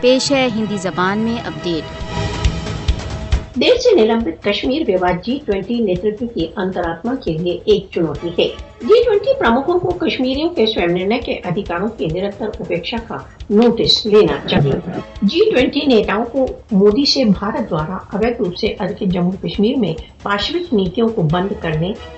پیش ہے ہندی زبان میں اپڈیٹ۔ دیر سے نلمبت کشمیر وواد G20 نیترتو کی انترآتما کے لیے ایک چنوتی ہے۔ G20 پرمکھوں کو کشمیریوں کے سویم نرنے کے ادھیکاروں کی نرنتر اپیکشا کا نوٹس لینا چاہیے۔ G20 نیتاؤں کو مودی سے بھارت دوارا اویدھ روپ سے ادھکت جموں کشمیر میں پاشوک نیتیوں کو بند کرنے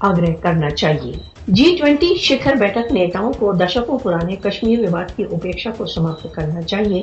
آگرہ کرنا چاہیے۔ G20 شکھر بیٹھک نیتاؤں کو دشکوں پرانے کشمیر وواد کی اپیکشا کو سماپت کرنا چاہیے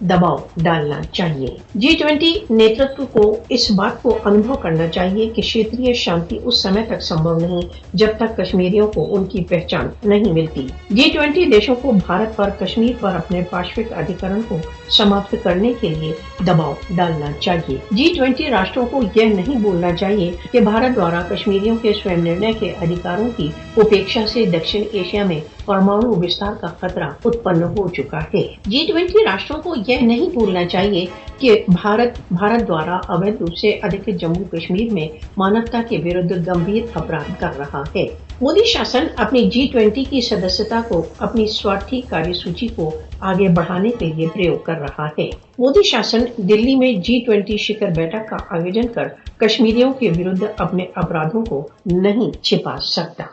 دباؤ ڈالنا چاہیے۔ G20 نیترتو کو اس بات کو انوبھو کرنا چاہیے کہ کھیتریہ شانتی اس سمے تک سمبھو نہیں جب تک کشمیریوں کو ان کی پہچان نہیں ملتی۔ G20 دیشوں کو بھارت پر کشمیر پر اپنے پاشوک ادھیکرن کو سماپت کرنے کے لیے دباؤ ڈالنا چاہیے۔ G20 راشٹروں کو یہ نہیں بولنا چاہیے کہ بھارت دوارا کشمیریوں کے سویم نرنے کے ادھیکاروں کی اپیکشا سے دکشن ایشیا میں پرمانو وستار کا خطرہ اتپن ہو چکا ہے۔ G20 راشٹروں کو یہ نہیں بھولنا چاہیے کہ بھارت دوارا اویدھ روپ سے ادھکت جموں کشمیر میں مانوتا کے ورد گمبھیر اپرادھ کر رہا ہے۔ مودی شاسن اپنی G20 کی سدسیتا کو اپنی سوارتھی کاریہ سوچی کو آگے بڑھانے کے لیے پریوگ کر رہا ہے۔ مودی شاسن دلی میں G20 شکھر بیٹھک کا آیوجن کر کشمیریوں کے ورد اپنے اپرادھوں کو نہیں چھپا سکتا۔